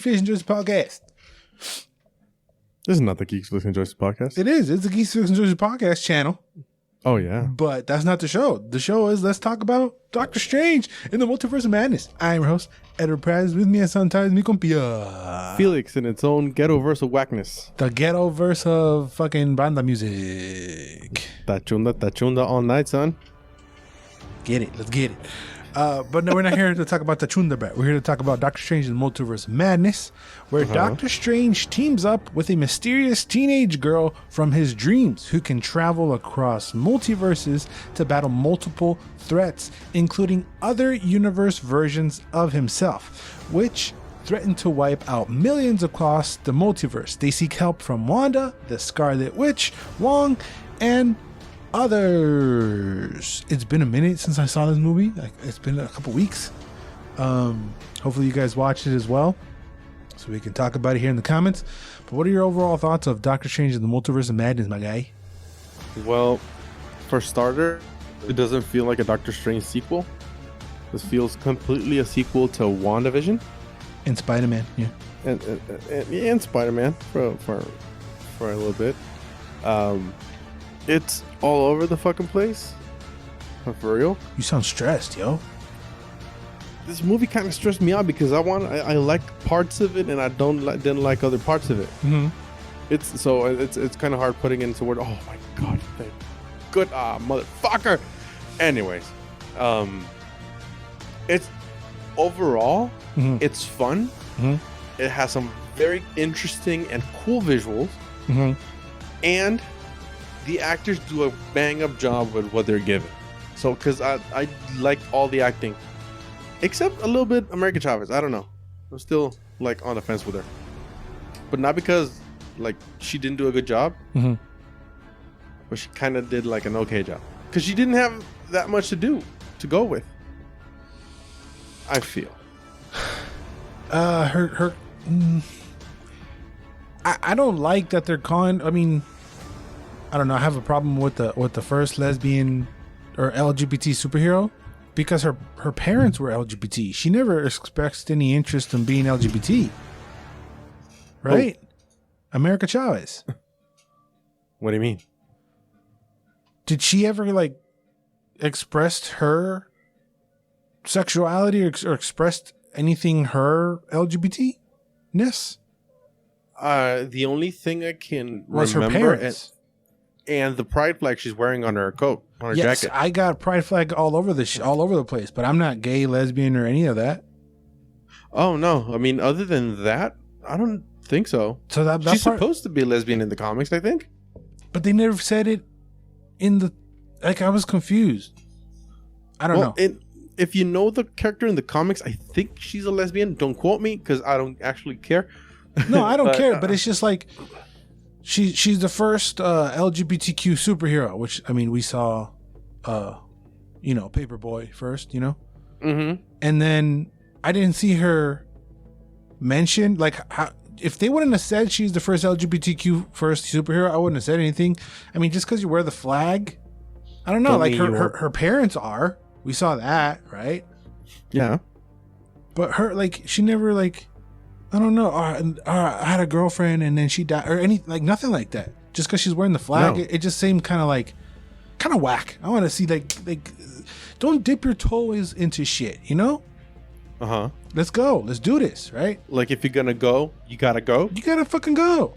Fish and Joysticks podcast. This is not the Geeks, Fish and Joysticks podcast. It is. It's the Geeks, Fish and Joysticks podcast channel. Oh, yeah. But that's not the show. The show is let's talk about Doctor Strange in the Multiverse of Madness. I am your host, Edward Prez. With me as sometimes mi compia Felix in its own ghetto-verse of whackness. The ghetto verse of fucking banda music. Tachunda all night, son. Get it. Let's get it. But no, we're not here to talk about Tachunda Bat. We're here to talk about Doctor Strange in the Multiverse of Madness, where Doctor Strange teams up with a mysterious teenage girl from his dreams who can travel across multiverses to battle multiple threats, including other universe versions of himself, which threaten to wipe out millions across the multiverse. They seek help from Wanda, the Scarlet Witch, Wong, and others. It's been a minute since I saw this movie. It's been a couple weeks. Hopefully you guys watched it as well, so we can talk about it here in the comments. But what are your overall thoughts of Doctor Strange in the Multiverse of Madness, my guy? Well, for starter, it doesn't feel like a Doctor Strange sequel. This feels completely a sequel to WandaVision. And Spider-Man, yeah. And Spider-Man for a little bit. It's all over the fucking place. For real. You sound stressed, yo. This movie kind of stressed me out because I like parts of it and I didn't like other parts of it. Mm-hmm. It's kind of hard putting it into word. Oh my god, good motherfucker. Anyways, it's overall it's fun. Mm-hmm. It has some very interesting and cool visuals, and the actors do a bang-up job with what they're given. So, because I like all the acting, except a little bit America Chavez. I don't know. I'm still like on the fence with her, but not because like she didn't do a good job, but she kind of did like an okay job because she didn't have that much to go with. I feel. I don't like that they're calling. I mean, I don't know. I have a problem with the first lesbian or LGBT superhero because her parents were LGBT. She never expressed any interest in being LGBT. Right? Oh. America Chavez. What do you mean? Did she ever like expressed her sexuality or expressed anything her LGBT-ness? The only thing I can was remember her parents. And the pride flag she's wearing on her coat, on her jacket. I got pride flag all over the place, but I'm not gay, lesbian, or any of that. Oh no! I mean, other than that, I don't think so. So that she's supposed to be a lesbian in the comics, I think. But they never said it in the. Like, I was confused. I don't know. If you know the character in the comics, I think she's a lesbian. Don't quote me because I don't actually care. No, I don't care. But it's just like. She's the first LGBTQ superhero, which, I mean, we saw, Paperboy first, Mm-hmm. And then I didn't see her mentioned. Like, if they wouldn't have said she's the first LGBTQ first superhero, I wouldn't have said anything. I mean, just because you wear the flag, I don't know. Like, her parents are. We saw that, right? Yeah. But her, like, she never, like... I don't know. I had a girlfriend and then she died, or nothing like that. Just because she's wearing the flag, it just seemed kind of whack. I want to see like, don't dip your toes into shit, Let's go. Let's do this, right? Like if you're gonna go, you gotta go. You gotta fucking go.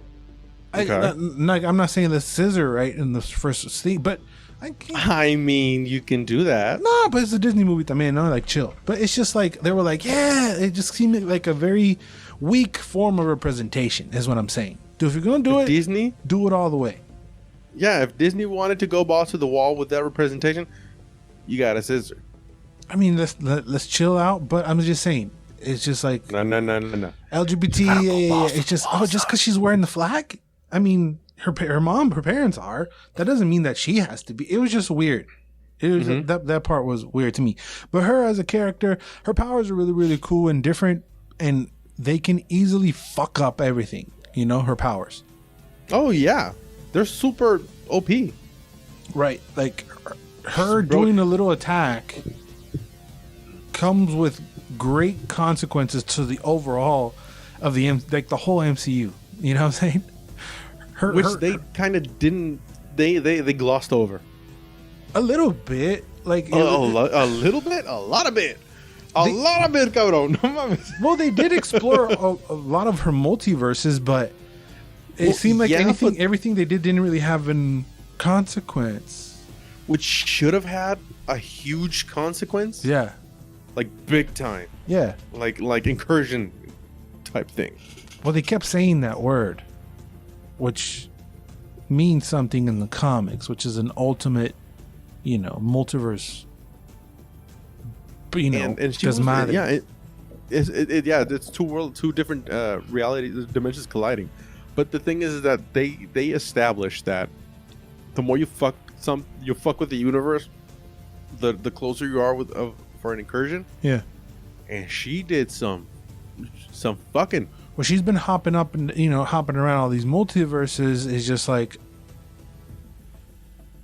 Okay. I'm not saying the scissor right in the first scene, but I can't. I mean, you can do that. No, but it's a Disney movie, man. No, like chill. But it's just like they were like, yeah. It just seemed like a very weak form of representation is what I'm saying. Dude, if you're gonna do it, Disney, do it all the way. Yeah, if Disney wanted to go balls to the wall with that representation, you got a scissor. I mean, let's chill out. But I'm just saying, it's just like no. LGBT. It's just just because she's wearing the flag. I mean, her parents are. That doesn't mean that she has to be. It was just weird. It was that part was weird to me. But her as a character, her powers are really, really cool and different, and they can easily fuck up everything, her powers. Oh, yeah. They're super OP. Right. Like, her doing a little attack comes with great consequences to the overall of the like the whole MCU. You know what I'm saying? They kind of didn't. They glossed over a little bit, like a little bit, a lot of bit, cabrón. No mames. Well, they did explore a lot of her multiverses, but it seemed like everything they did didn't really have a consequence, which should have had a huge consequence. Yeah, like big time. Yeah, like incursion type thing. Well, they kept saying that word, which means something in the comics, which is an ultimate, multiverse. But, and she was, yeah, it's two different reality dimensions colliding. But the thing is that they established that the more you fuck with the universe, the closer you are for an incursion. Yeah, and she did some fucking. Well, she's been hopping up and hopping around all these multiverses. Is just like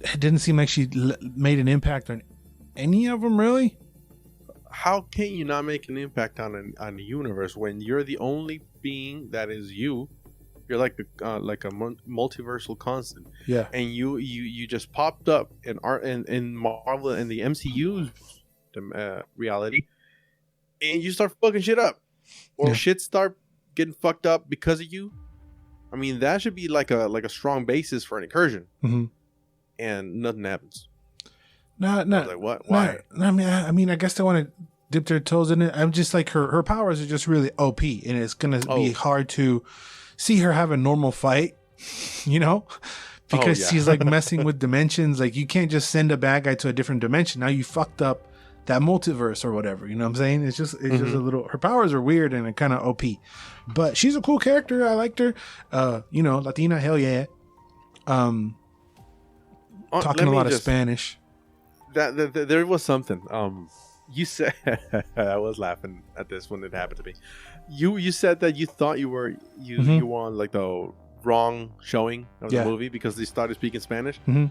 it didn't seem like she made an impact on any of them, really. How can you not make an impact on a universe when you're the only being that is you? You're like a multiversal constant. Yeah. And you just popped up in Marvel and the MCU's reality, and you start fucking shit up, or shit start getting fucked up because of you. I mean, that should be like a strong basis for an incursion. Mm-hmm. And nothing happens. No. Like, what? Why? I mean, I guess they want to dip their toes in it. I'm just like her powers are just really OP, and it's gonna be hard to see her have a normal fight, because she's like messing with dimensions. Like, you can't just send a bad guy to a different dimension. Now you fucked up that multiverse or whatever. You know what I'm saying? It's just a little. Her powers are weird and kind of OP, but she's a cool character. I liked her. Latina, hell yeah. Talking a lot of Spanish. There was something. You said I was laughing at this when it happened to me. You said that you thought you were on like the wrong showing of the movie because they started speaking Spanish. Mm-hmm.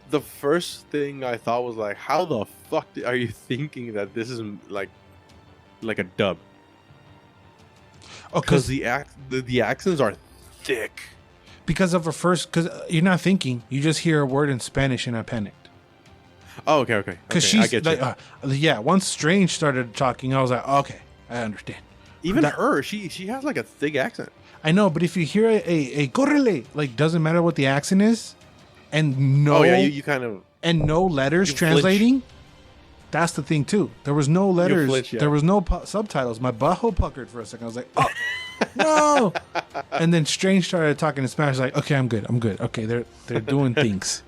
The first thing I thought was like, how the fuck are you thinking that this is like a dub? Oh, because the accents are thick. Because you're not thinking, you just hear a word in Spanish and I panicked. Oh, okay. Because she's like, once Strange started talking, I was like, okay, I understand. Even her, she has like a thick accent. I know, but if you hear a correle, like, doesn't matter what the accent is, and you kind of, and no letters translating. Flinch. That's the thing too. There was no letters. Flinch, yeah. There was no subtitles. My butthole puckered for a second. I was like, oh no! And then Strange started talking in Spanish. Like, okay, I'm good. Okay, they're doing things.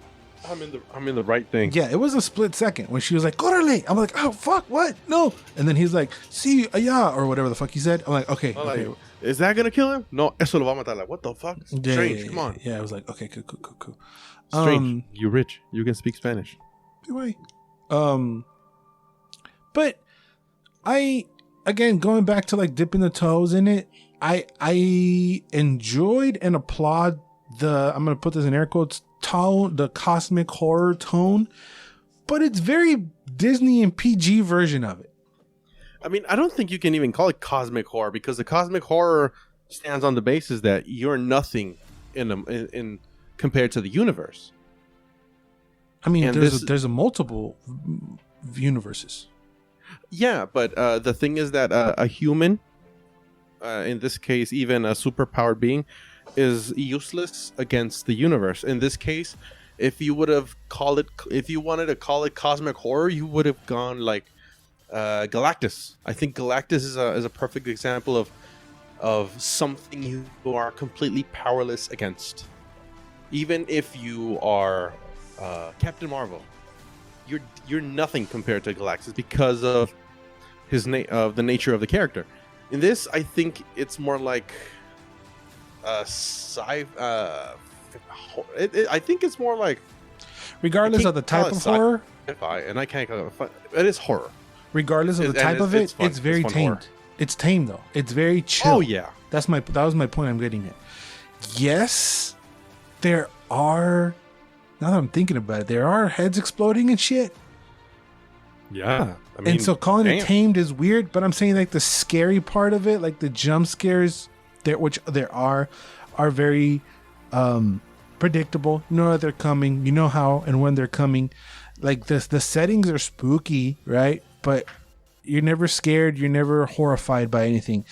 I'm in the right thing. Yeah, it was a split second when she was like, "Correle." I'm like, "Oh fuck, what? No!" And then he's like, "Sí, allá," or whatever the fuck he said. I'm like, "Okay, okay." Like, is that gonna kill him? No, eso lo va a matar. Like, what the fuck? Strange, come on. Yeah, I was like, okay, cool. Strange, you're rich. You can speak Spanish. Anyway, but again, going back to like dipping the toes in it, I enjoyed and applaud I'm gonna put this in air quotes, tone, the cosmic horror tone, but it's very Disney and PG version of it. I mean, I don't think you can even call it cosmic horror because the cosmic horror stands on the basis that you're nothing in compared to the universe. I mean, there's a multiple universes. Yeah, but the thing is that a human, in this case, even a superpowered being, is useless against the universe. In this case, if you wanted to call it cosmic horror, you would have gone like Galactus. I think Galactus is a perfect example of something you are completely powerless against. Even if you are Captain Marvel, you're nothing compared to Galactus because of the nature of the character. In this, I think it's more like I think it's more like, regardless of the type of horror, and I can't call it. It is horror. Regardless of the type of it, it's very tamed. Horror. It's tame though. It's very chill. Oh yeah, that was my point I'm getting at. Yes, there are. Now that I'm thinking about it, there are heads exploding and shit. Yeah. I mean, and so calling it damn. tamed is weird, but I'm saying like the scary part of it, like the jump scares which there are very predictable. You know that they're coming. You know how and when they're coming. Like the settings are spooky, right? But you're never scared. You're never horrified by anything.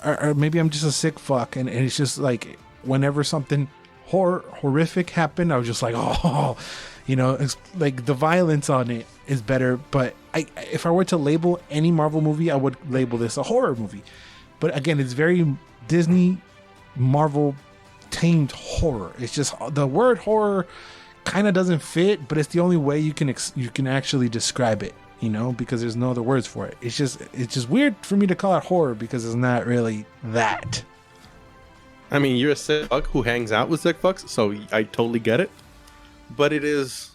Or maybe I'm just a sick fuck, and it's just like whenever something horrific happened, I was just like, oh, you know, it's like the violence on it is better. But if I were to label any Marvel movie, I would label this a horror movie. But again, it's very Disney, Marvel tamed horror. It's just the word horror kind of doesn't fit, but it's the only way you can actually describe it, you know, because there's no other words for it. It's just weird for me to call it horror because it's not really that. I mean, you're a sick fuck who hangs out with sick fucks, so I totally get it. But it is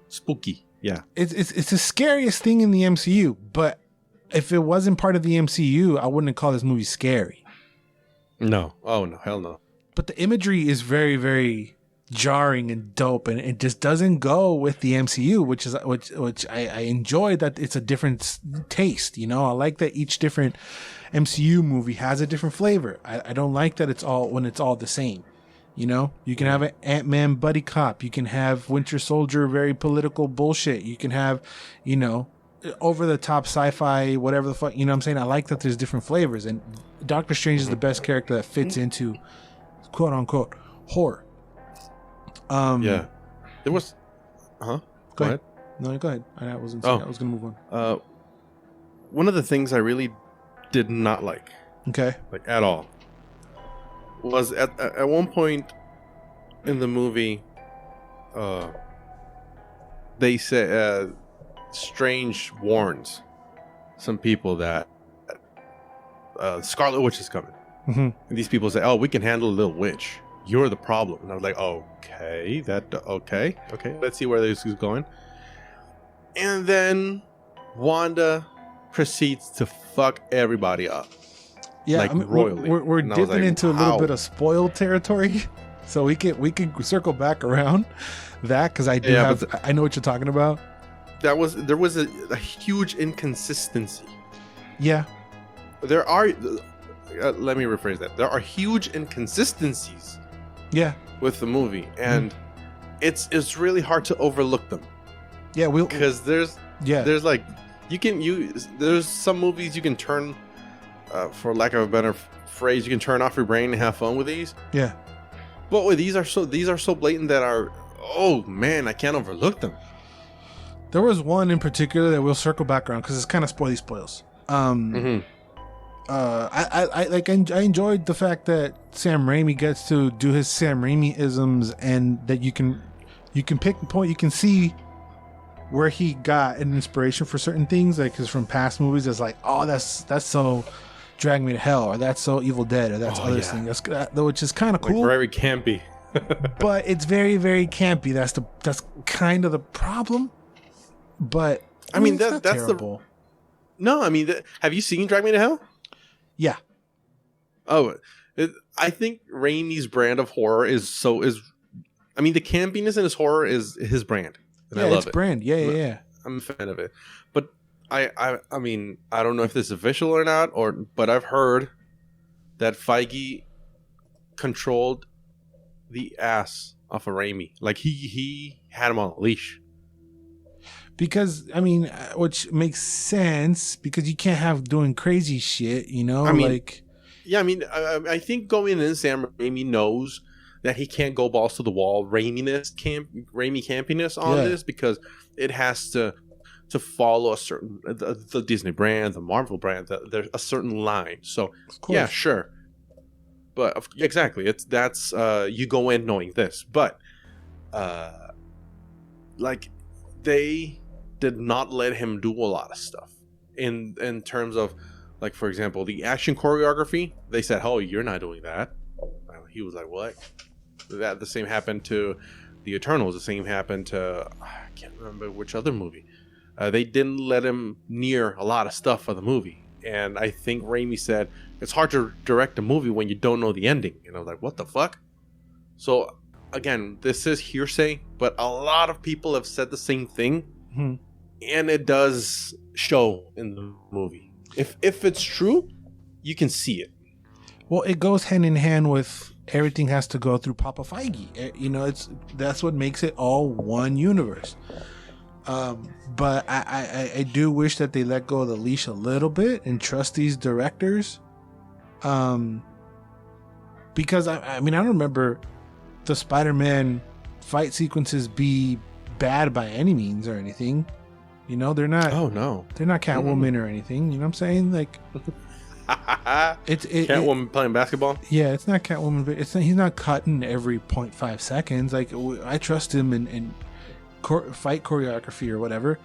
spooky. Yeah. It's the scariest thing in the MCU, but if it wasn't part of the MCU, I wouldn't call this movie scary. No. Oh, no. Hell no. But the imagery is very, very jarring and dope, and it just doesn't go with the MCU, which I enjoy that it's a different taste. You know, I like that each different MCU movie has a different flavor. I don't like that it's all the same. You know, you can have an Ant-Man buddy cop. You can have Winter Soldier, very political bullshit. You can have, you know, over the top sci-fi, whatever the fuck. You know what I'm saying? I like that there's different flavors, and Doctor Strange is the best character that fits into quote unquote horror. Yeah. There was. Go ahead. No, go ahead. I wasn't saying I was going to move on. One of the things I really did not like, like at all, was at one point in the movie, they said Strange warns some people that Scarlet Witch is coming. Mm-hmm. And these people say, "Oh, we can handle a little witch. You're the problem." And I was like, "Okay, okay. Let's see where this is going." And then Wanda proceeds to fuck everybody up. Yeah, like, I mean, royally. We're And I was dipping like, into a little bit of spoiled territory, so we can circle back around that because I I know what you're talking about. There was a huge inconsistency. Yeah, there are. Let me rephrase that. There are huge inconsistencies. Yeah, with the movie, and it's really hard to overlook them. Yeah, because there's like there's some movies you can turn, for lack of a better phrase, you can turn off your brain and have fun with these. Yeah, but with these are so blatant that oh man, I can't overlook them. There was one in particular that we'll circle back around because it's kind of spoils. I enjoyed the fact that Sam Raimi gets to do his Sam Raimi isms, and that you can pick a point, you can see where he got an inspiration for certain things, like because from past movies, it's like, oh, that's so Drag Me to Hell, or that's so Evil Dead, or that's other thing. Which is kind of cool, like very campy. But it's very, very campy. That's kind of the problem. But I mean that's terrible. No, I mean, have you seen Drag Me to Hell? Yeah. Oh, I think Raimi's brand of horror is I mean, the campiness in his horror is his brand. And I love it's brand. Yeah. I'm a fan of it. But I mean, I don't know if this is official or not, but I've heard that Feige controlled the ass off of Raimi. Like he had him on a leash. Because, I mean, which makes sense, because you can't have doing crazy shit, you know? I mean, like, yeah, I mean, I think going in, Sam Raimi knows that he can't go balls to the wall Raimi campiness on this, because it has to follow a certain the Disney brand, the Marvel brand, there's a certain line. So yeah, sure, but exactly, that's you go in knowing this, but like they did not let him do a lot of stuff in terms of, like, for example, the action choreography. They said, "Oh, you're not doing that." He was like, "What?" That the same happened to the Eternals. The same happened to, I can't remember which other movie. They didn't let him near a lot of stuff for the movie, and I think Raimi said it's hard to direct a movie when you don't know the ending. And I was like, "What the fuck?" So again, this is hearsay, but a lot of people have said the same thing. And it does show in the movie. If it's true, you can see it. Well, it goes hand in hand with everything has to go through Papa Feige. You know, that's what makes it all one universe. But I do wish that they let go of the leash a little bit and trust these directors. Because I mean, I don't remember the Spider-Man fight sequences be bad by any means or anything. You know, they're not. Oh no, they're not Catwoman or anything. You know what I'm saying? Like, it's Catwoman playing basketball. Yeah, it's not Catwoman. But he's not cutting every 0.5 seconds. Like, I trust him in fight choreography or whatever.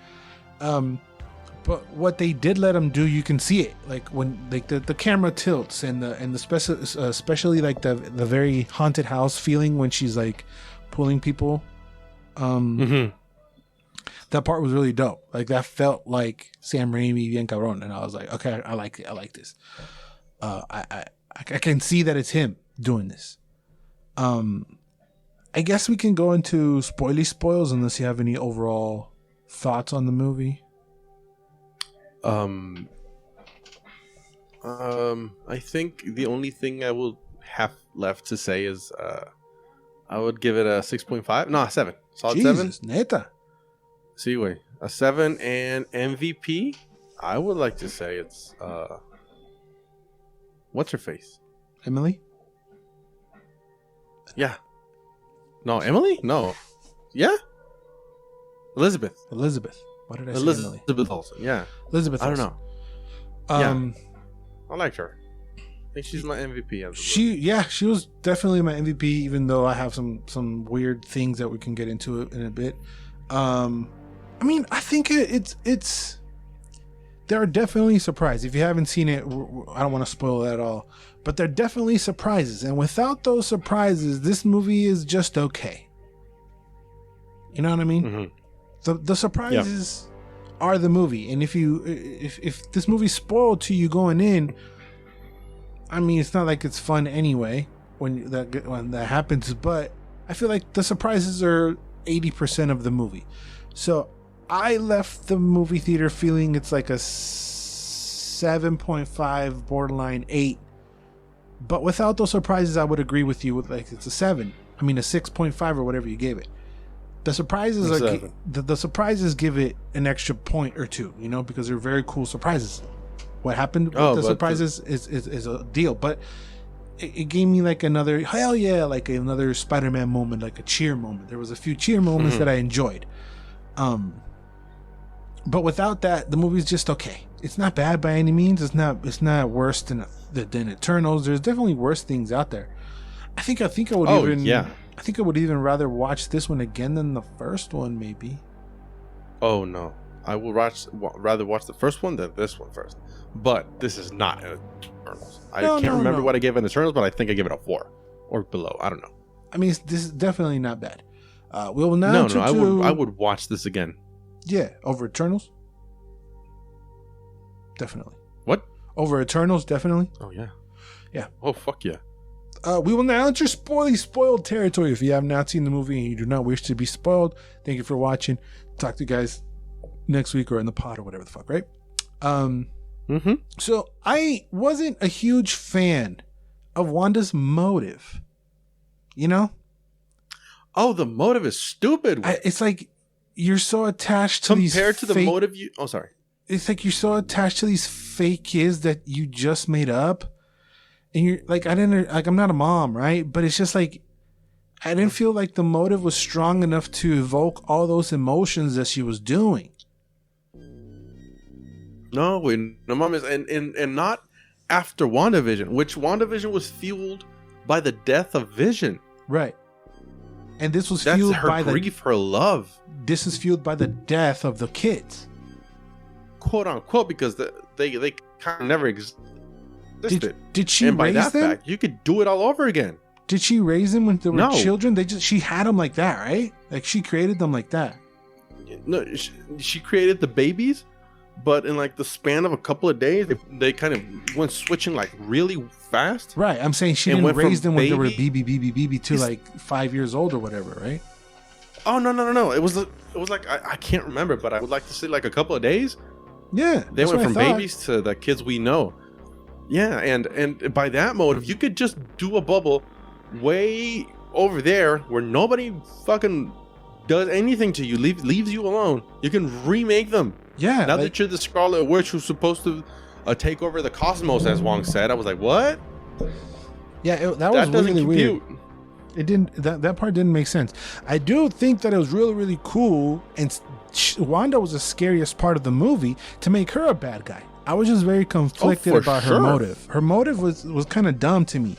But what they did let him do, you can see it. Like when like the camera tilts and the special, especially like the very haunted house feeling when she's like pulling people. That part was really dope. Like that felt like Sam Raimi bien cabrón, and I was like, okay, I like it. I like this. I can see that it's him doing this. I guess we can go into spoils unless you have any overall thoughts on the movie. I think the only thing I will have left to say is I would give it a 6.5. No, a 7. Solid Jesus, 7. Neta. See, wait. A 7 and MVP, I would like to say it's what's her face? Emily? Yeah. No, Emily? No. Yeah? Elizabeth. What did I say? Elizabeth Emily? Olsen. Yeah. Elizabeth. I don't Olsen. know. I liked her. I think she's my MVP. She was definitely my MVP, even though I have some weird things that we can get into in a bit. I mean, I think it's there are definitely surprises. If you haven't seen it, I don't want to spoil it at all, but there are definitely surprises, and without those surprises, this movie is just okay. You know what I mean? Mm-hmm. The surprises are the movie, and if this movie's spoiled to you going in, I mean, it's not like it's fun anyway when that happens, but I feel like the surprises are 80% of the movie. So I left the movie theater feeling it's like a 7.5, borderline 8. But without those surprises, I would agree with you with like it's a 7. I mean a 6.5 or whatever you gave it. The surprises the surprises give it an extra point or two, you know, because they're very cool surprises. What happened with the surprises is a deal, but it gave me like another hell yeah, like another Spider-Man moment, like a cheer moment. There was a few cheer moments that I enjoyed. But without that, the movie's just okay. It's not bad by any means. It's not worse than Eternals. There's definitely worse things out there. I think I would I think I would even rather watch this one again than the first one, maybe. Oh no, I would rather watch the first one than this one first. But this is not Eternals. I can't remember what I gave in Eternals, but I think I gave it a 4 or below. I don't know. I mean, this is definitely not bad. We will now. I would watch this again. Yeah, over Eternals. Definitely. What? Over Eternals, definitely. Oh yeah. Yeah. Oh fuck yeah. We will now enter spoiled territory. If you have not seen the movie and you do not wish to be spoiled, thank you for watching. Talk to you guys next week or in the pod or whatever the fuck, right? So I wasn't a huge fan of Wanda's motive. You know? Oh, the motive is stupid. It's like you're so attached to these compared to the motive you. Oh, sorry. It's like you're so attached to these fake kids that you just made up, and you're like, I'm not a mom, right? But it's just like I didn't feel like the motive was strong enough to evoke all those emotions that she was doing. No, mom is, and not after WandaVision, which WandaVision was fueled by the death of Vision, right? And this was fueled by her grief, her love. This is fueled by the death of the kids, quote unquote, because they kind of never existed. Did she raise them? Fact, you could do it all over again. Did she raise them when they were children? She had them like that, right? Like she created them like that. No, she created the babies, but in like the span of a couple of days, they kind of went switching like really fast. Right. I'm saying she didn't raise them when they were BB to like 5 years old or whatever, right? Oh no! It was like I can't remember, but I would like to say like a couple of days. Yeah, they went from babies to the kids we know. Yeah, and by that motive, you could just do a bubble way over there where nobody fucking does anything to you, leaves you alone. You can remake them. Yeah. Now that you're the Scarlet Witch who's supposed to take over the cosmos, as Wong said, I was like, what? Yeah, that was really weird. It didn't. That part didn't make sense. I do think that it was really, really cool, and Wanda was the scariest part of the movie to make her a bad guy. I was just very conflicted about her motive. Her motive was kind of dumb to me.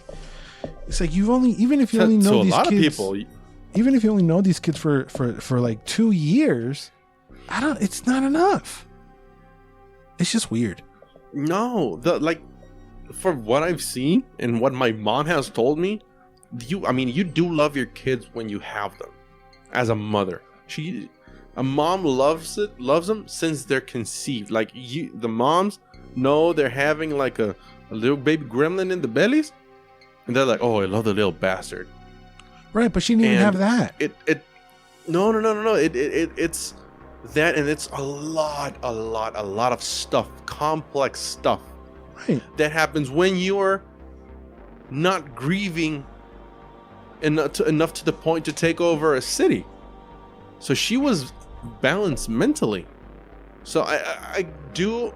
It's like even if you only know these kids, even if you only know these kids for like 2 years, it's not enough. It's just weird. No, for what I've seen and what my mom has told me, you do love your kids when you have them. As a mother, a mom loves them since they're conceived. Like the moms know they're having like a little baby gremlin in the bellies, and they're like, oh, I love the little bastard. Right, but she didn't even have that. No. It's that, and it's a lot of stuff, complex stuff, right, that happens when you're not grieving enough to the point to take over a city. So she was balanced mentally. So I do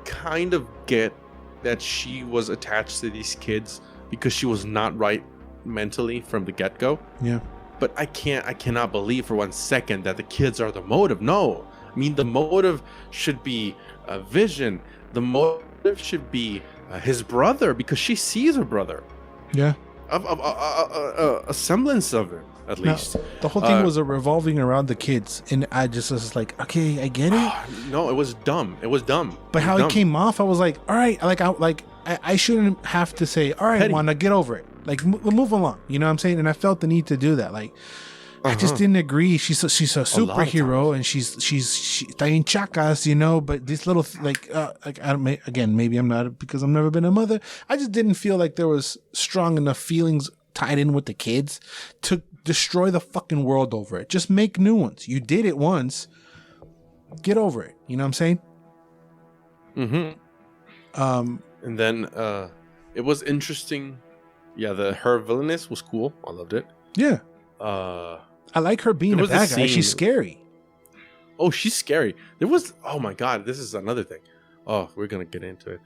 kind of get that she was attached to these kids because she was not right mentally from the get-go. Yeah. But I cannot believe for 1 second that the kids are the motive. No. I mean, the motive should be Vision. The motive should be his brother, because she sees her brother. Yeah. A semblance of it, at least. Now, the whole thing was revolving around the kids, and I just was like, okay, I get it. No, it was dumb. But how it came off, I was like, all right, I shouldn't have to say, all right, Wanda, get over it. Like, move along. You know what I'm saying? And I felt the need to do that. Like, I just didn't agree. She's a superhero, and she's está en chacas, you know. But this little maybe I'm not, because I've never been a mother. I just didn't feel like there was strong enough feelings tied in with the kids to destroy the fucking world over it. Just make new ones. You did it once. Get over it. You know what I'm saying? Mm-hmm. And then it was interesting. Yeah, her villainess was cool. I loved it. Yeah. I like her being a bad guy. She's scary. Oh, she's scary. Oh my God, this is another thing. Oh, we're going to get into it.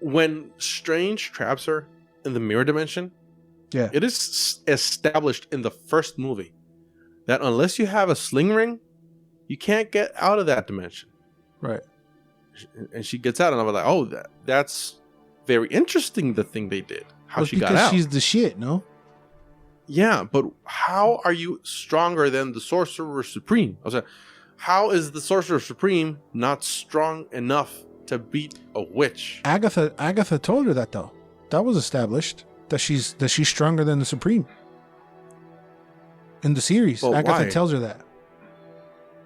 When Strange traps her in the mirror dimension, yeah, it is established in the first movie that unless you have a sling ring, you can't get out of that dimension. Right. And she gets out, and I was like, oh, that's very interesting, the thing they did. How she got out. Because she's the shit, no? Yeah, but how are you stronger than the Sorcerer Supreme? I was like, how is the Sorcerer Supreme not strong enough to beat a witch? Agatha told her that, though. That was established, that she's stronger than the Supreme. In the series, well, Agatha tells her that.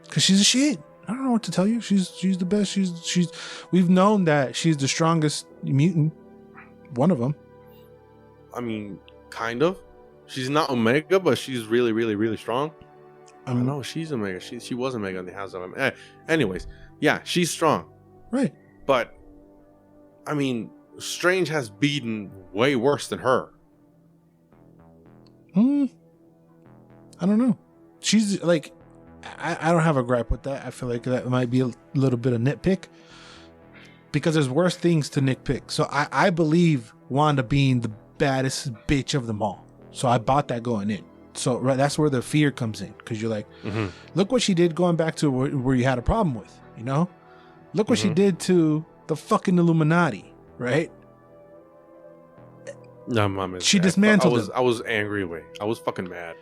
Because she's a shit. I don't know what to tell you. She's the best. We've known that she's the strongest mutant. One of them. I mean, kind of. She's not Omega, but she's really, really, really strong. I don't know. She's Omega. She was Omega in the House of Omega. Anyways, yeah, she's strong. Right. But, I mean, Strange has beaten way worse than her. I don't know. She's like, I don't have a gripe with that. I feel like that might be a little bit of nitpick, because there's worse things to nitpick. So I believe Wanda being the baddest bitch of them all. So I bought that going in. So that's where the fear comes in, because you're like, look what she did, going back to where you had a problem with, you know? Look what she did to the fucking Illuminati, right? No, Mom. She dismantled them. I was angry away. I was fucking mad.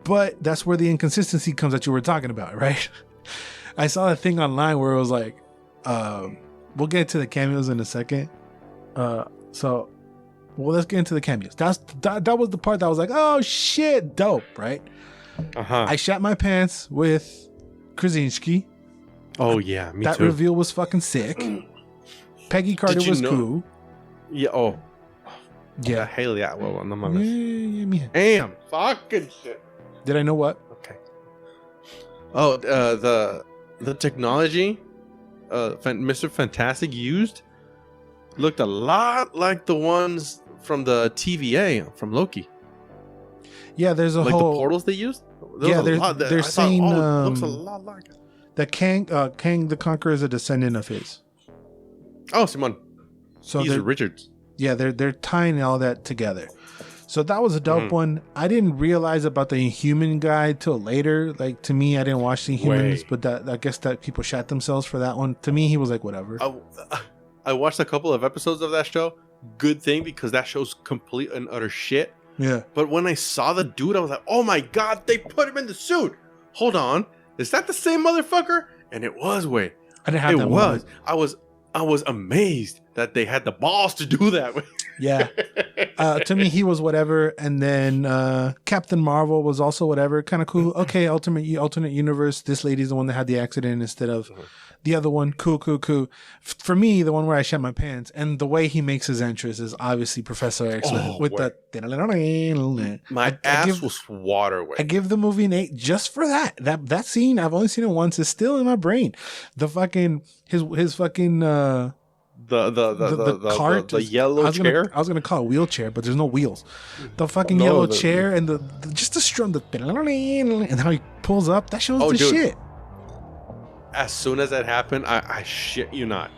But that's where the inconsistency comes that you were talking about, right? I saw a thing online where it was like, we'll get to the cameos in a second. Well, let's get into the cameos. That was the part that was like, oh shit, dope, right? I shat my pants with Krasinski. Oh yeah, me too. That reveal was fucking sick. Peggy Carter was cool. Yeah. Oh. Yeah. Hell yeah. Well, no, yeah, damn. Fucking shit. Did I know what? Okay. Oh, the technology Mr. Fantastic used looked a lot like the ones from the TVA from Loki. Yeah, there's a like whole the portals they used. They're saying it looks a lot like it. That Kang the Conqueror is a descendant of his. Oh, Simon. So he's Richards. Yeah, they're tying all that together. So that was a dope one. I didn't realize about the Inhuman guy till later. Like, to me, I didn't watch the Inhumans, but I guess that people shot themselves for that one. To me, he was like, whatever. I watched a couple of episodes of that show. Good thing, because that show's complete and utter shit. Yeah. But when I saw the dude, I was like, oh my God, they put him in the suit. Hold on. Is that the same motherfucker? And it was, wait. I didn't have that was. I was amazed that they had the balls to do that. Yeah. To me, he was whatever. And then Captain Marvel was also whatever. Kind of cool. Okay, alternate universe. This lady's the one that had the accident instead of the other one. Cool. For me, the one where I shat my pants. And the way he makes his entrance is obviously Professor X with the... My ass was water. I give the movie an 8 just for that. That scene, I've only seen it once. It's still in my brain. The fucking... His fucking... the cart, the yellow chair. I was gonna call it wheelchair, but there's no wheels. The fucking yellow chair and just the strum, and how he pulls up. That shows shit. As soon as that happened, I shit you not,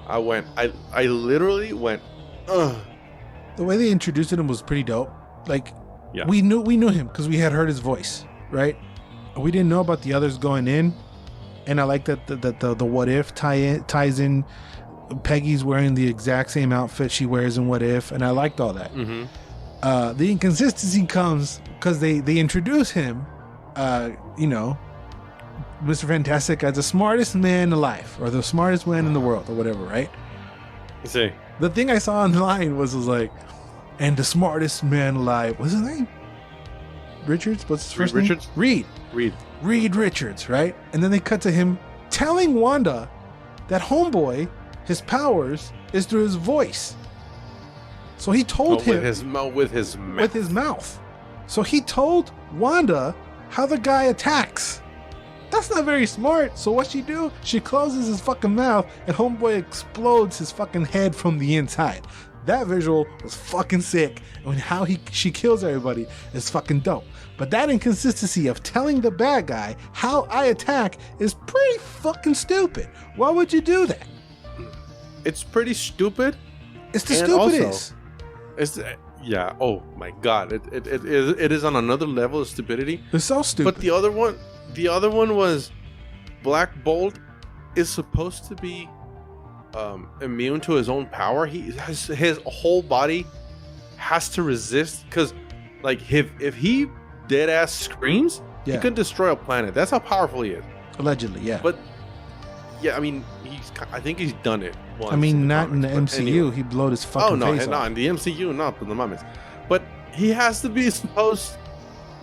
I literally went. Ugh. The way they introduced him was pretty dope. Like, we knew him because we had heard his voice, right? We didn't know about the others going in, and I like that the what if ties in. Peggy's wearing the exact same outfit she wears in What If, and I liked all that. The inconsistency comes because they introduce him, Mr. Fantastic as the smartest man alive, or the smartest man in the world, or whatever, right? See, the thing I saw online was like, and the smartest man alive. What's his name? Richards? What's his first name? Reed Richards, right? And then they cut to him telling Wanda that homeboy, his powers is through his voice. So he told him with his mouth. So he told Wanda how the guy attacks. That's not very smart. So what she do? She closes his fucking mouth and homeboy explodes his fucking head from the inside. That visual was fucking sick. And how she kills everybody is fucking dope. But that inconsistency of telling the bad guy how I attack is pretty fucking stupid. Why would you do that? It's pretty stupid. It's the stupidest. Yeah. Oh my God. It is on another level of stupidity. It's so stupid. But the other one was Black Bolt is supposed to be immune to his own power. His whole body has to resist, because like if he dead ass screams, he could destroy a planet. That's how powerful he is. Allegedly, yeah. But yeah, I mean, I think he's done it once. I mean, not in the MCU. Anyway. He blowed his fucking face off. In the MCU, not the mames. But he has to be supposed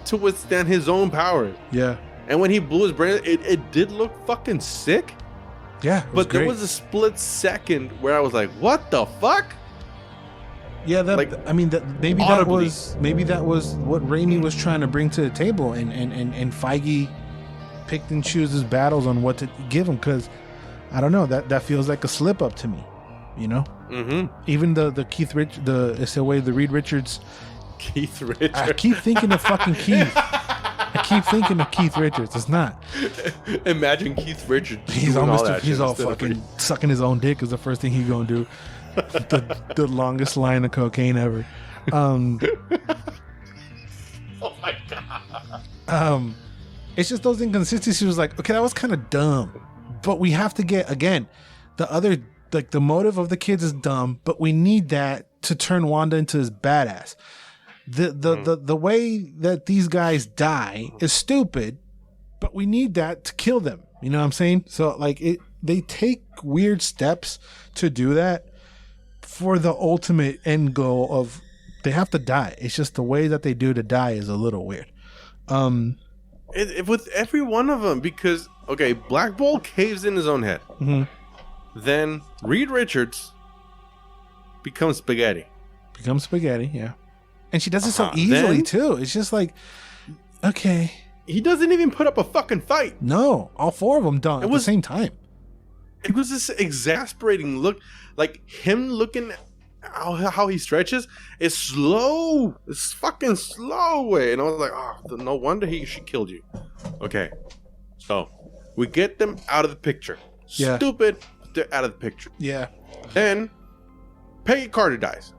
to withstand his own power. Yeah. And when he blew his brain, it did look fucking sick. Yeah, but there was a split second where I was like, "What the fuck?" Yeah, maybe that was what Raimi was trying to bring to the table, and Feige picked and chose his battles on what to give him, because I don't know, that feels like a slip up to me, you know. Even the Reed Richards. Keith Richards. I keep thinking of fucking Keith. I keep thinking of Keith Richards. It's not. Imagine Keith Richards. He's all fucking sucking his own dick is the first thing he's gonna do. the longest line of cocaine ever. Oh my God. It's just those inconsistencies. Was like, okay, that was kind of dumb, but we have to get, again, the other, like, the motive of the kids is dumb, but we need that to turn Wanda into this badass. The way that these guys die is stupid, but we need that to kill them. You know what I'm saying? So like they take weird steps to do that for the ultimate end goal of they have to die. It's just the way that they do to die is a little weird. With every one of them, because okay, Black Bolt caves in his own head. Then Reed Richards becomes spaghetti. Yeah. And she does it so easily too. It's just like Okay. He doesn't even put up a fucking fight. No, all 4 of them don't at the same time. It was this exasperating look. Like, him looking how he stretches is slow. It's fucking slow way. And I was like, oh, no wonder she killed you. Okay. So, we get them out of the picture. Yeah. Stupid, but they're out of the picture. Yeah. Then, Peggy Carter dies.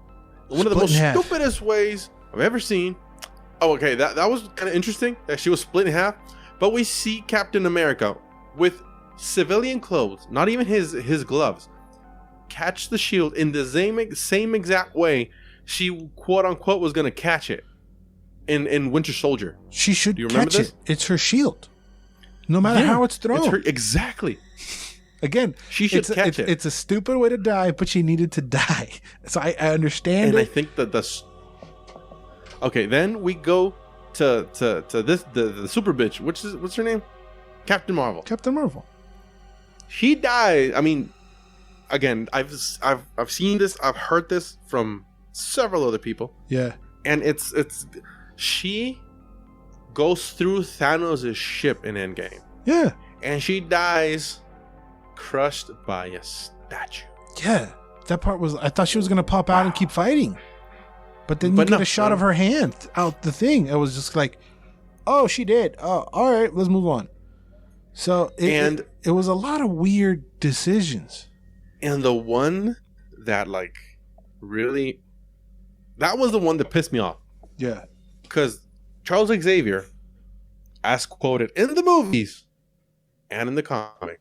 One of the most stupidest ways I've ever seen. Oh, okay. That was kind of interesting that she was split in half. But we see Captain America with civilian clothes, not even his gloves, catch the shield in the same exact way she quote unquote was gonna catch it in Winter Soldier. She should catch it. It's her shield, no matter how it's thrown. Exactly. Again, she should catch it. It's a stupid way to die, but she needed to die. So I understand. And I think that okay. Then we go to this the super bitch. What's her name? Captain Marvel. Captain Marvel. She died. I mean, again, I've seen this. I've heard this from several other people. Yeah. And it's she goes through Thanos' ship in Endgame. Yeah. And she dies crushed by a statue. Yeah. That part was, I thought she was going to pop out and keep fighting. But then you get a shot of her hand out the thing. It was just like, oh, she did. Oh, all right, let's move on. So it was a lot of weird decisions. And the one that like really, that was the one that pissed me off. Yeah. Because Charles Xavier, as quoted in the movies and in the comics,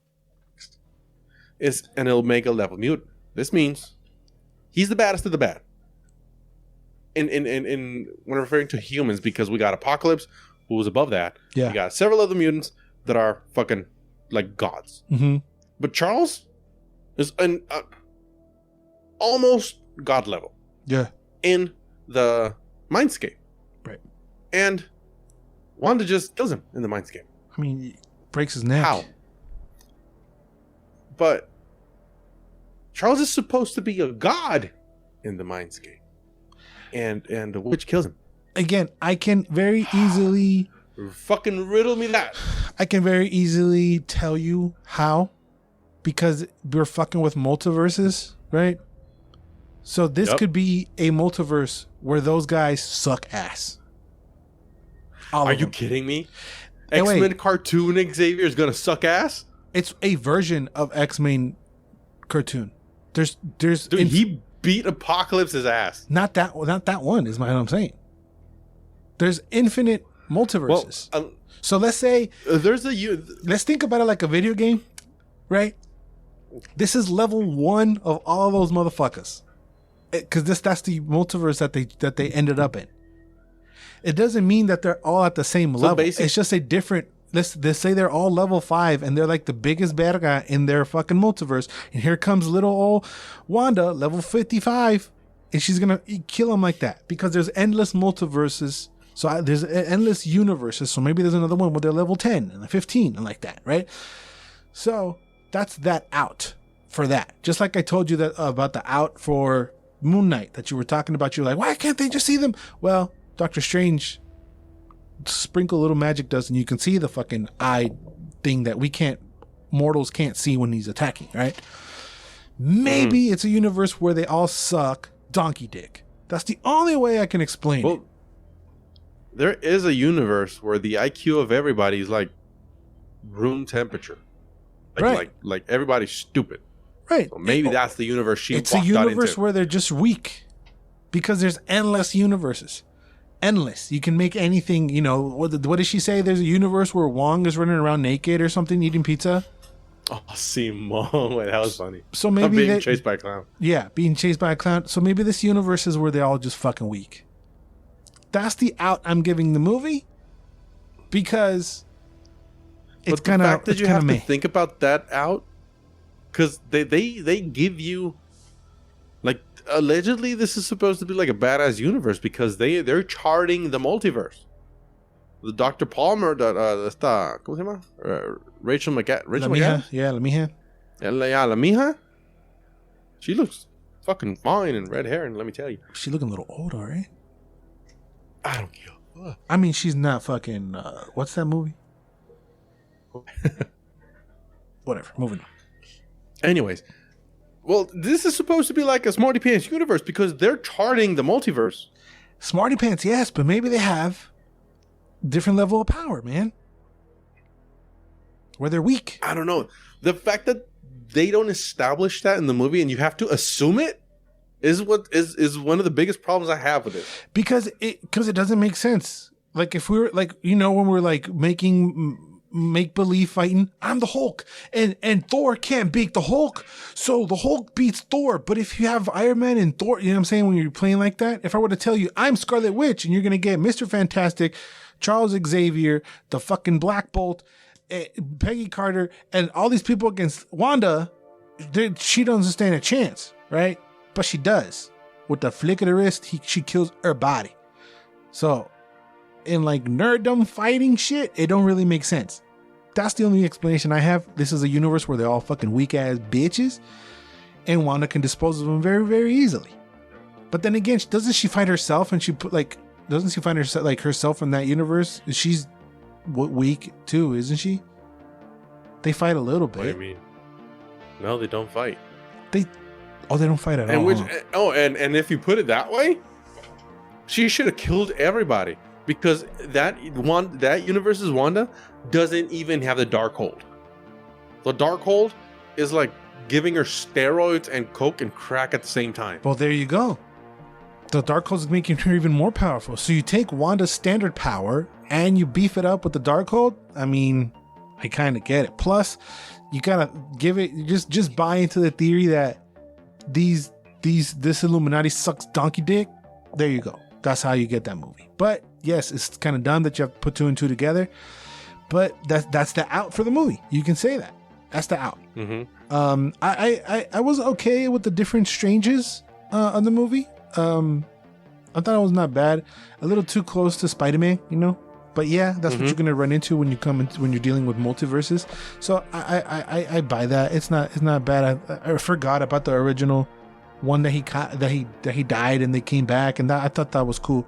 is an Omega level mutant. This means he's the baddest of the bad. In when referring to humans, because we got Apocalypse, who was above that. Yeah. We got several other mutants that are fucking like gods. Mm-hmm. But Charles is an almost god level. Yeah. In the Mindscape. Right. And Wanda just kills him in the Mindscape. I mean, he breaks his neck. How? But Charles is supposed to be a god in the Mindscape. And the witch kills him. Again, I can very easily... Fucking riddle me that. I can very easily tell you how. Because we're fucking with multiverses, right? So this could be a multiverse where those guys suck ass. Are you kidding me? X-Men cartoon Xavier is gonna suck ass? It's a version of X-Men cartoon. There's Dude, he beat Apocalypse's ass. Not that one is what I'm saying. There's infinite multiverses. Well, so let's say let's think about it like a video game, right? This is level 1 of all those motherfuckers, because that's the multiverse that they ended up in. It doesn't mean that they're all at the same level. It's just a different. Let's say they're all level 5 and they're like the biggest bad guy in their fucking multiverse. And here comes little old Wanda, level 55, and she's gonna kill him like that because there's endless multiverses. So there's endless universes. So maybe there's another one where they're level 10 and 15 and like that, right? So that's that out for that. Just like I told you that about the out for Moon Knight that you were talking about. You're like, why can't they just see them? Well, Doctor Strange sprinkle a little magic dust and you can see the fucking eye thing that mortals can't see when he's attacking, right? Maybe it's a universe where they all suck donkey dick. That's the only way I can explain it. There is a universe where the IQ of everybody is like room temperature. Like everybody's stupid. Right. So maybe that's the universe she walked out into. It's a universe where they're just weak. Because there's endless universes. Endless. You can make anything, what did she say? There's a universe where Wong is running around naked or something eating pizza. Oh, Simone. Wait, that was funny. So maybe being chased by a clown. Yeah, being chased by a clown. So maybe this universe is where they're all just fucking weak. That's the out I'm giving the movie. Because it's kind of the fact that you have to think about that out, because they give you, like, allegedly this is supposed to be like a badass universe because they're charting the multiverse. The Dr. Palmer, ¿cómo se llama? Rachel McAdams. Yeah, La Mija. La Mija. She looks fucking fine in red hair, and let me tell you, She looking a little old, all right? I don't give a I mean, she's not fucking. What's that movie? Whatever. Moving on. Anyways, well, this is supposed to be like a Smarty Pants universe because they're charting the multiverse. Smarty Pants, yes, but maybe they have different level of power, man. Where they're weak. I don't know. The fact that they don't establish that in the movie and you have to assume it is what is one of the biggest problems I have with it. Because it doesn't make sense. Like if we were like, when we're like making make believe fighting, I'm the Hulk and Thor can't beat the Hulk, so the Hulk beats Thor. But if you have Iron Man and Thor, you know what I'm saying, when you're playing like that, if I were to tell you I'm Scarlet Witch and you're gonna get Mr. Fantastic, Charles Xavier, the fucking Black Bolt, Peggy Carter, and all these people against Wanda, she doesn't stand a chance, right? But she does. With the flick of the wrist, she kills her body. So in like nerddom fighting shit, it don't really make sense. That's the only explanation I have. This is a universe where they're all fucking weak ass bitches, and Wanda can dispose of them very, very easily. But then again, doesn't she fight herself? And doesn't she find herself like herself in that universe? She's weak too, isn't she? They fight a little bit. What do you mean? No, they don't fight. They don't fight at all. And if you put it that way, she should have killed everybody. Because that universe's Wanda doesn't even have the Darkhold. The Darkhold is like giving her steroids and coke and crack at the same time. Well, there you go. The Darkhold is making her even more powerful. So you take Wanda's standard power and you beef it up with the Darkhold. I mean, I kind of get it. Plus, you gotta give it. Just buy into the theory that this Illuminati sucks donkey dick. There you go. That's how you get that movie. But yes, it's kind of dumb that you have to put two and two together, but that's the out for the movie. You can say that. That's the out. Mm-hmm. I was okay with the different Stranges on the movie. I thought it was not bad. A little too close to Spider-Man, But yeah, that's what you're gonna run into when you're dealing with multiverses. So I buy that. It's not bad. I forgot about the original one that he died and they came back, and I thought that was cool.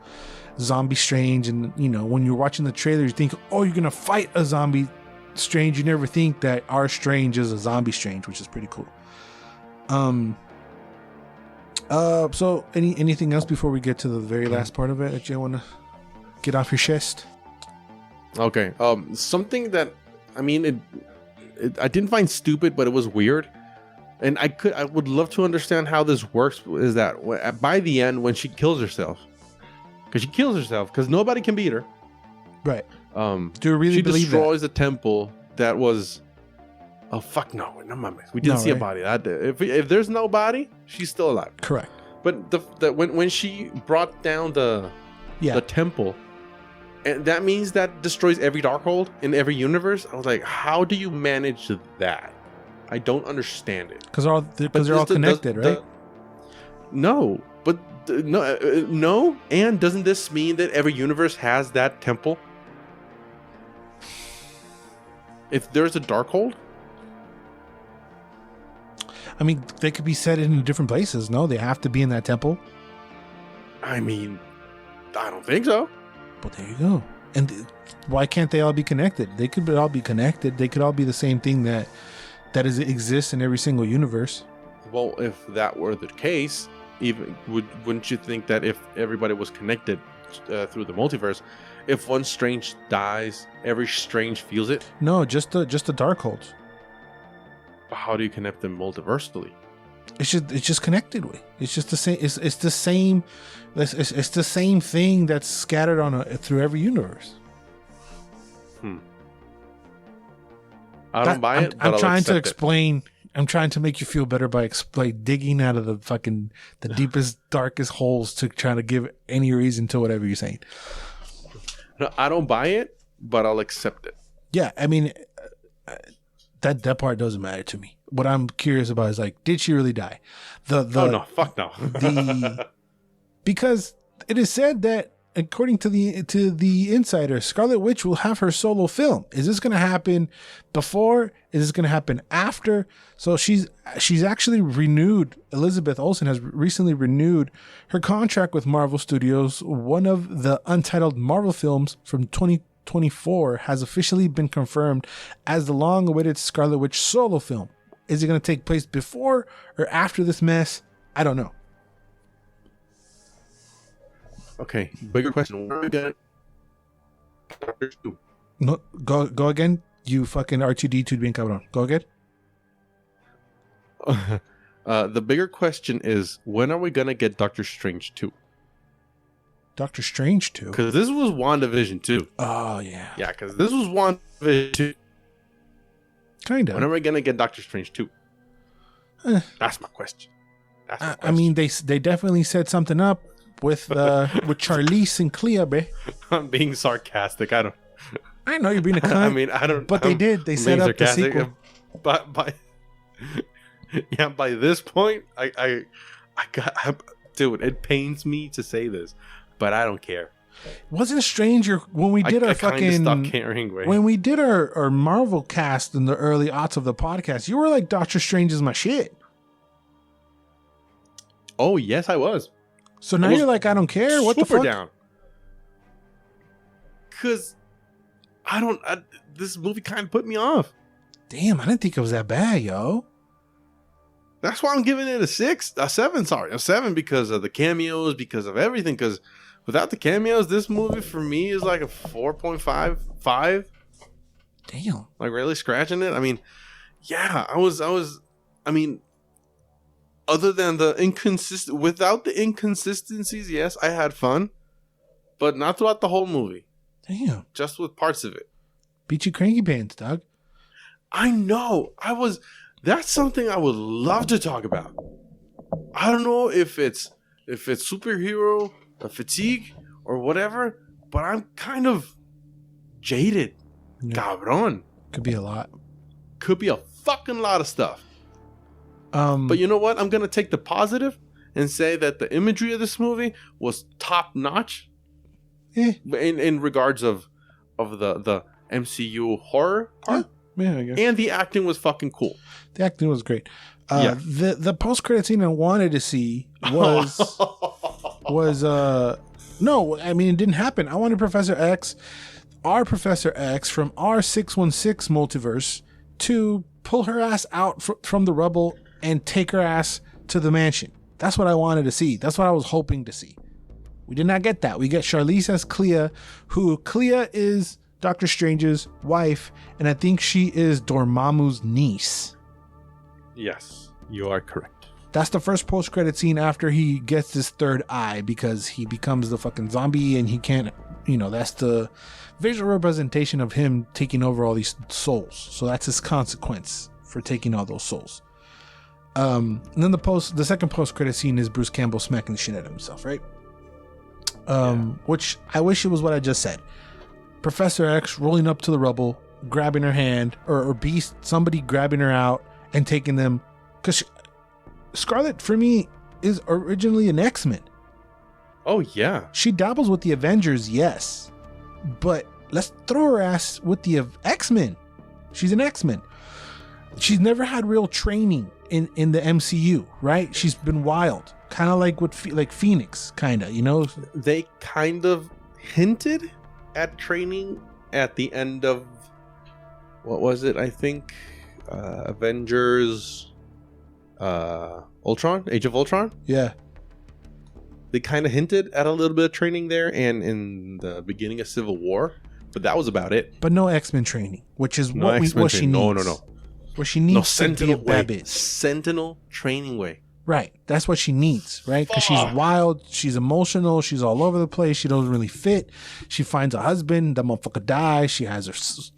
Zombie Strange, and when you're watching the trailer, you think, oh, you're gonna fight a zombie Strange. You never think that our Strange is a zombie Strange, which is pretty cool. So anything else before we get to the very last part of it that you want to get off your chest? Okay. Something that I didn't find stupid, but it was weird. And I would love to understand how this works. Is that by the end when she kills herself, because nobody can beat her, right? Do you really believe she destroys the temple that was? Oh fuck no! We didn't see a body. If there's no body, she's still alive. Correct. But when she brought down the temple, and that means that destroys every Darkhold in every universe. I was like, how do you manage that? I don't understand it. Because they're all connected, right? No, but no. And doesn't this mean that every universe has that temple? If there's a Darkhold, I mean, they could be set in different places. No, they have to be in that temple. I don't think so. But there you go. And why can't they all be connected? They could all be connected. They could all be the same thing that exists in every single universe. Well, if that were the case, wouldn't you think that if everybody was connected through the multiverse, if one Strange dies, every Strange feels it? No, just the Darkholds. How do you connect them multiversally? It's just connected with. It's just the same. It's the same. It's the same thing that's scattered through every universe. I don't buy it. I'm trying to explain. I'm trying to make you feel better by digging out of the deepest, darkest holes to try to give any reason to whatever you're saying. No, I don't buy it, but I'll accept it. Yeah, I mean, that part doesn't matter to me. What I'm curious about is did she really die? Oh no, fuck no. Because it is said that according to the insider, Scarlet Witch will have her solo film. Is this going to happen before? Is this going to happen after? So she's actually renewed. Elizabeth Olsen has recently renewed her contract with Marvel Studios. One of the untitled Marvel films from 2024 has officially been confirmed as the long-awaited Scarlet Witch solo film. Is it going to take place before or after this mess? I don't know. Okay, bigger question. Where are we going? No, go again. You fucking R2D2 bien cabrón. Go again. The bigger question is, when are we gonna get Doctor Strange 2? Doctor Strange 2? Because this was WandaVision 2. Oh, yeah. Yeah, because this was WandaVision 2. Kind of. When are we gonna get Doctor Strange 2? That's my question. I mean, they definitely set something up with Charlize and Clea, babe. I'm being sarcastic. I know you're being a cunt. I mean, I don't. But they did. They set up the sequel. But by this point, dude, it pains me to say this, but I don't care. Wasn't it strange when we did our fucking stopped caring, right? When we did our Marvel cast in the early aughts of the podcast, you were like, Doctor Strange is my shit. Oh yes, I was. So now you're like, I don't care. What the fuck? Down. Because this movie kind of put me off. Damn, I didn't think it was that bad, yo. That's why I'm giving it a 7 because of the cameos, because of everything. Because without the cameos, this movie for me is like a 4.5. Damn. Like really scratching it. I mean, yeah, I mean, other than without the inconsistencies, yes, I had fun, but not throughout the whole movie. Damn. Just with parts of it. Beat you cranky pants, dog. I know. That's something I would love to talk about. I don't know if it's superhero fatigue or whatever, but I'm kind of jaded. Yeah. Cabron. Could be a lot. Could be a fucking lot of stuff. But you know what? I'm going to take the positive and say that the imagery of this movie was top notch. In regards of the MCU horror part. Yeah, I guess. And the acting was fucking cool. The acting was great. The post-credit scene I wanted to see was no, I mean, it didn't happen. I wanted our Professor X from our 616 multiverse to pull her ass out from the rubble and take her ass to the mansion. That's what I wanted to see. That's what I was hoping to see. We did not get that. We get Charlize as Clea, who Clea is Doctor Strange's wife, and I think she is Dormammu's niece. Yes, you are correct. That's the first post-credit scene after he gets his third eye because he becomes the fucking zombie and he can't, that's the visual representation of him taking over all these souls. So that's his consequence for taking all those souls. And then the second post-credit scene is Bruce Campbell smacking the shit out of himself, right? Which I wish it was what I just said. Professor X rolling up to the rubble, grabbing her hand, or Beast, somebody grabbing her out and taking them. Because Scarlet, for me, is originally an X-Men. Oh, yeah. She dabbles with the Avengers, yes. But let's throw her ass with the X-Men. She's an X-Men. She's never had real training in the MCU, right? She's been wild. Kind of like with Phoenix, kind of, They kind of hinted at training at the end of, what was it? I think Avengers Ultron, Age of Ultron. Yeah. They kind of hinted at a little bit of training there and in the beginning of Civil War, but that was about it. But no X-Men training, which is what she needs. No. What she needs to be a Babbit. Sentinel training way. Right. That's what she needs, right? Because she's wild, she's emotional, she's all over the place, she doesn't really fit. She finds a husband, that motherfucker dies, she has her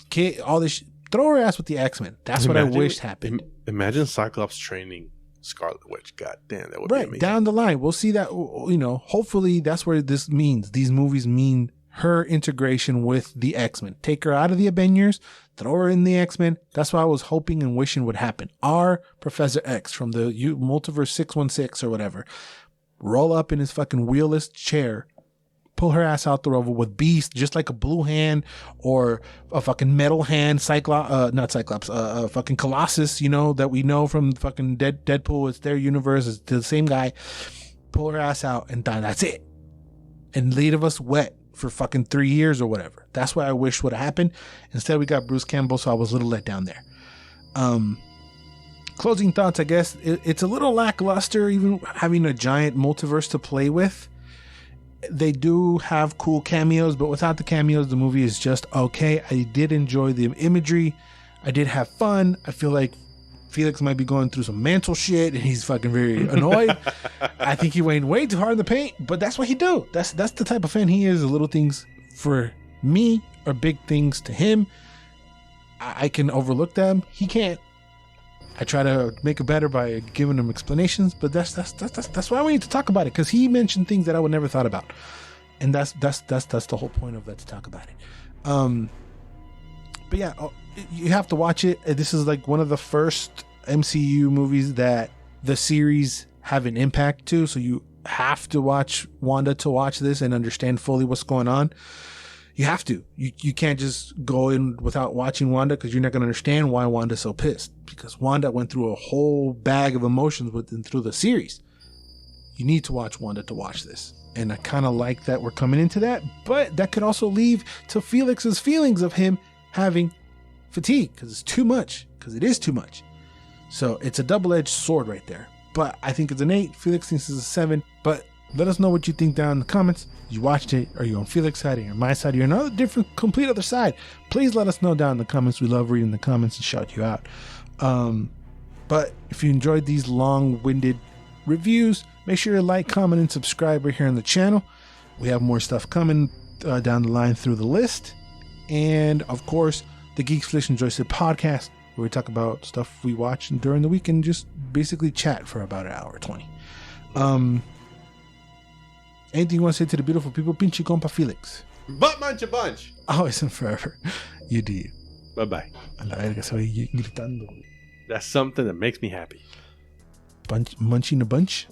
kid, all this. Throw her ass with the X-Men. That's what I wished happened. Imagine Cyclops training Scarlet Witch. God damn, that would be amazing. Down the line, we'll see that, hopefully that's where this means. These movies mean her integration with the X-Men. Take her out of the Avengers, throw her in the X-Men. That's what I was hoping and wishing would happen. Our Professor X from the Multiverse 616 or whatever, roll up in his fucking wheelless chair, pull her ass out the rubble with Beast, just like a blue hand or a fucking metal hand, fucking Colossus, that we know from fucking Deadpool. It's their universe. It's the same guy. Pull her ass out and that's it. And leave us wet for fucking 3 years or whatever. That's what I wish would have happened. Instead, we got Bruce Campbell, so I was a little let down there. Closing thoughts, I guess. It's a little lackluster, even having a giant multiverse to play with. They do have cool cameos, but without the cameos, the movie is just okay. I did enjoy the imagery. I did have fun. I feel like Felix might be going through some mental shit, and he's fucking very annoyed. I think he went way too hard in the paint, but that's what he do. That's the type of fan he is. The little things for me are big things to him. I can overlook them. He can't. I try to make it better by giving him explanations, but that's why we need to talk about it, because he mentioned things that I would never thought about, and that's the whole point of Let's Talk About It. But yeah, you have to watch it. This is like one of the first MCU movies that the series have an impact to, so you have to watch Wanda to watch this and understand fully what's going on. You have to. You can't just go in without watching Wanda, because you're not going to understand why Wanda's so pissed. Because Wanda went through a whole bag of emotions through the series. You need to watch Wanda to watch this. And I kind of like that we're coming into that. But that could also lead to Felix's feelings of him having fatigue, because it's too much. Because it is too much. So it's a double-edged sword right there. But I think it's an 8. Felix thinks it's a 7. But let us know what you think down in the comments. You watched it? Are you on Felix's side? Are you on my side? Are you on another different, complete other side? Please let us know down in the comments. We love reading the comments and shout you out. But if you enjoyed these long-winded reviews, make sure to like, comment, and subscribe right here on the channel. We have more stuff coming down the line through the list. And, of course, the Geeks, Flish, and Joysticks podcast, where we talk about stuff we watch during the week and just basically chat for about an hour 20. Anything you want to say to the beautiful people? Pinche compa Felix. Butt munch a bunch. Always and forever. You do you. Bye-bye. A la verga, se oye gritando. That's something that makes me happy. Munching a bunch?